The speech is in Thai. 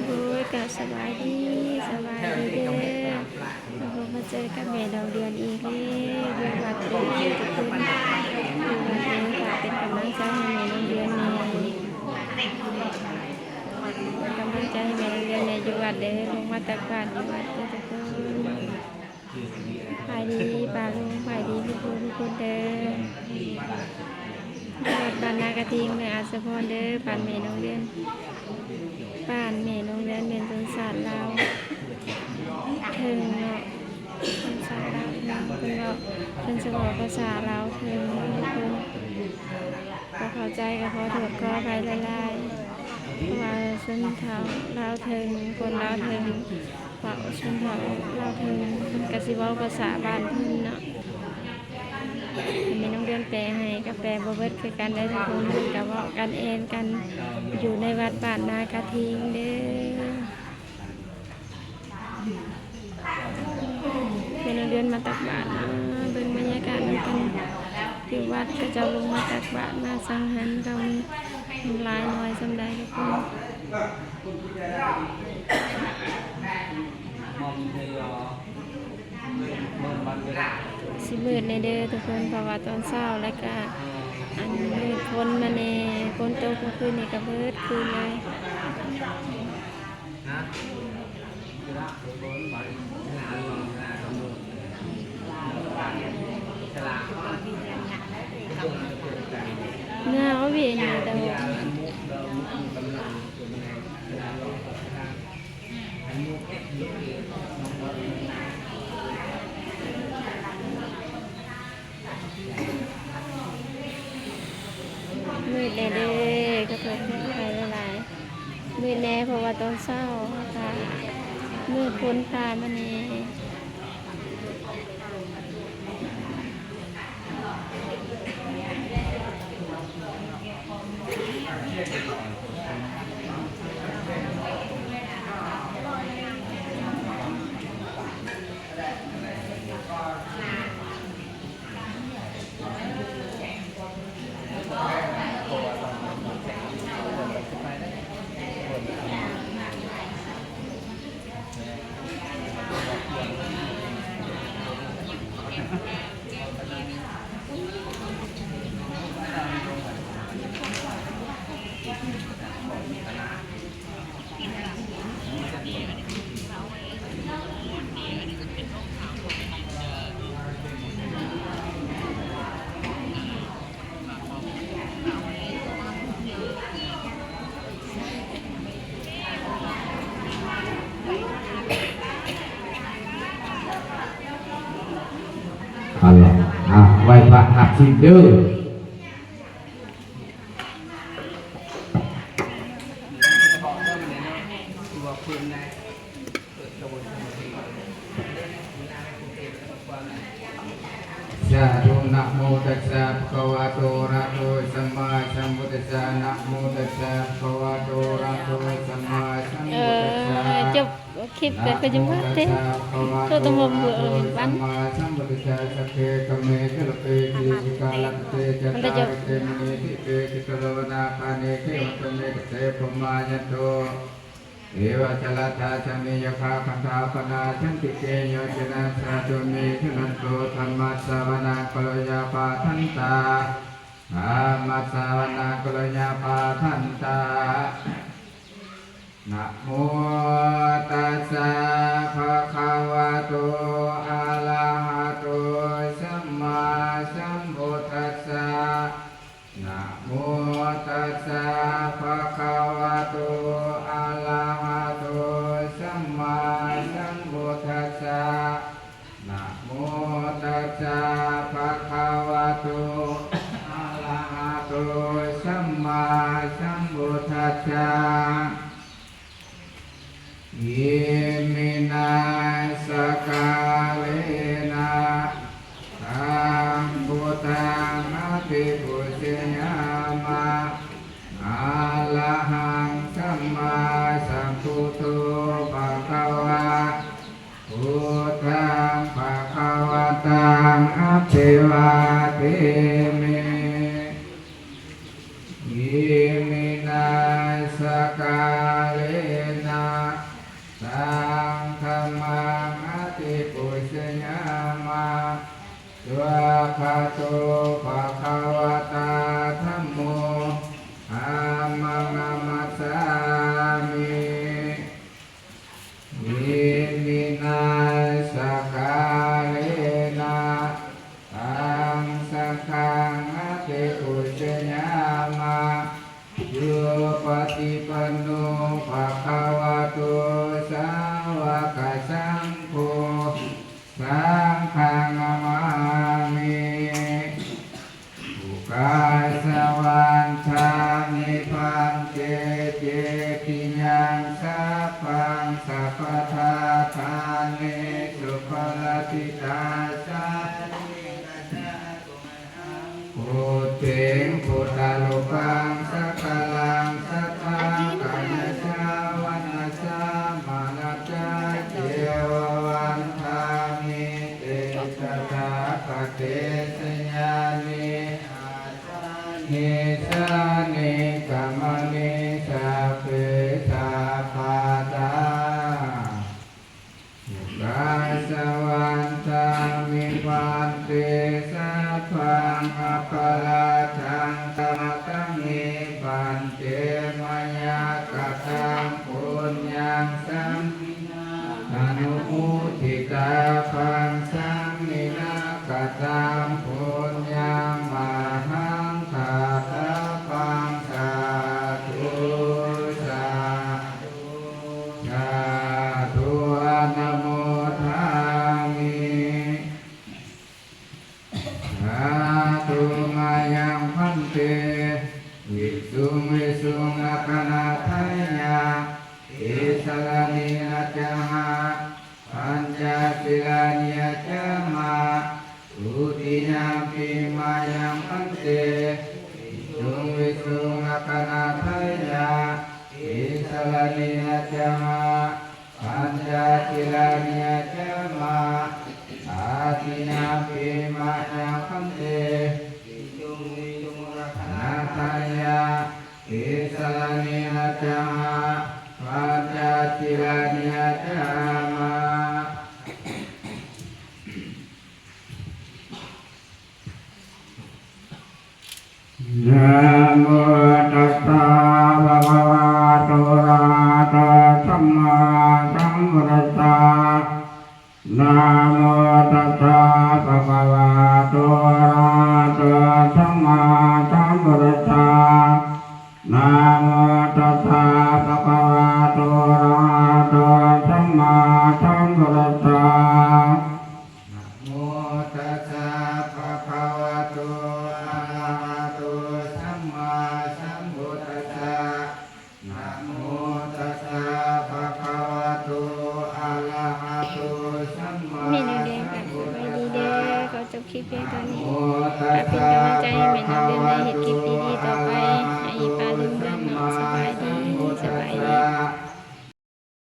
โอ้ยกะสบายดีสบายดีเด้อแล้วก็มาเจอกับแม่ดาวเดือนอีกแล้วอยู่วัดเด้อทุกคนอยู่วัดเด้อค่ะเป็นกำลังใจให้แม่ดาวเดือนแน่เป็นกำลังใจให้แม่ดาวเดือนแน่อยู่วัดเด้อลงมาตักบาตรอยู่วัดเด้อทุกคนไปดีปาลุงไปดีทุกคนเด้อวัดบ้านนากระทิงแม่อาสะพรเด้อบ้านแม่ดาวเดือนบ้านแม่น้องแดนเป็นต้นศาสตร์ลาวถึงเนาะต้นศาสตร์ลาวเนาะเพิ่นจะบอกภาษาลาวถึงทุกคนก็เข้าใจก็ขอโทษขออภัยหลายๆเพราะว่าชนเผ่าลาวถึงคนลาวถึงเผ่าชนเผ่าลาวถึงเพิ่นก็สิเว้าภาษาบ้านเพิ่นเนาะมีน้องเดือนแปลให้กับแปลบ่เบิดคือกันได้ทุกคนเพิ่นก็เว้ากันเองกันอยู่ในวัดบ้านนากระทิงเด้อแม่น้องเดือนมาตักบาตรเนาะเบิ่งบรรยากาศนำกันอยู่วัดก็จะลงมาตักบาตรมาสังหรรค์ก็มีหลายน้อยสำใดทุกคนสิมืดในเด้อทุกคนเพราะว่าตอนเช้าแล้วก็อันมืดฝนมาแน่ฝนตกเมื่อคืนนี่ก็เบิดคืนเลยหนาวเวียนอยู่แต่ว่ามืดแน่เด้อก็เพิ่นไปหลายๆมืดแน่เพราะว่าตอนเช้าค่ะมืดฝนฟ้ามาแน่ไหว้พระหักสิเด้อสาธุนะโมตัสสะภะคะวะโตอะระหะโตสัมมาสัมพุทธัสสะนะโมตัสสะภะคะวะโตอะระหะโตสัมมาสัมพุทธัสสะจบคลิปไปก็ยังว่าเต้ตัวตมบเบื่อวันมันจะจบเอวะชลทาชมิยคาคันธาปนาชันติเกโยชนะสาธุเมธุนันโตธรรมัสสวนากัลยาปาทันตาธรรมัสสวนากัลยาปาทันตานะโมตัสสะภะคะวะโตอะระหะโตสัมมาสัมพุทธัสสะนะโมตัสสะภะคะวะโตอะระหะโตสัมมาสัมพุทธัสสะนะโมตัสสะภะคะวะโตอะระหะโตสัมมาสัมพุทธัสสะยิมินาสกาเลนะตังพุทธังอภิปุชญามะอะระหังสัมมาสัมพุทโธภะคะวะพุทธังภะคะวะตังอภิวาเทมิยิมินาสกาเล ภะคะวะโตสาวกสังโฆสังฆังนะมามิอุกัสสะวันทามิปันเจเจติยังสัพพังสัพพทาทานิสุภลติตาสัพพุทธิงพุทธาลุกังสักลังสัทธังกัญจาวันสามานัจจเจววันทามิเตตถาคเตสญานินิสานิกัมมนิสัพเพสัพพะตาอุกัสสะวันตามิวันเตสัพพังอัปปะลาทังตัมตังเมปันเตมยากตังปุญญังสัมมินาอนุมุทิตาปังสัมมินากตังปุญญังมหังคาตาปังสาธุสาธุอะนะโมทัมมิ สาธุมายังพันเตวิสุงวิสุงอาคนาทายาอิสลานินาจามะปัญจศิลานิยจามะทุติยามปิมายังพันเตวิสุงวิสุงอาคนาทายาอิสลานินาจามะปัญจศิลานิยจามะอาทินาปิมายังคันเตวิจุงวิจุงรักนาทายาอิสลานินาจามะปัญจศิลานิยจามะนะโมตัสสะภะคะวะโตอะระหะโตสัมมาสัมพุทธัสสะนะโมตัสสะภะคะวะโตอะระหะโตสัมมาสัมพุทธัสสะนะโมตัสสะภะคะวะโตอะระหะโตสัมมาสัมพุทธัสสะนะโมตัสสะภะคะวะโตอะระหะโตสัมมาสัมพุทธัสสะนะโมตัสสะภะคะวะโตอะระหะโตสัมมา เมนูแดงกับสบายดีเด้อขอจบคลิปเพียงเท่านี้ฝากเป็นกำลังใจให้แม่น้องเดือนในเฮ็ดคลิปดีๆต่อไป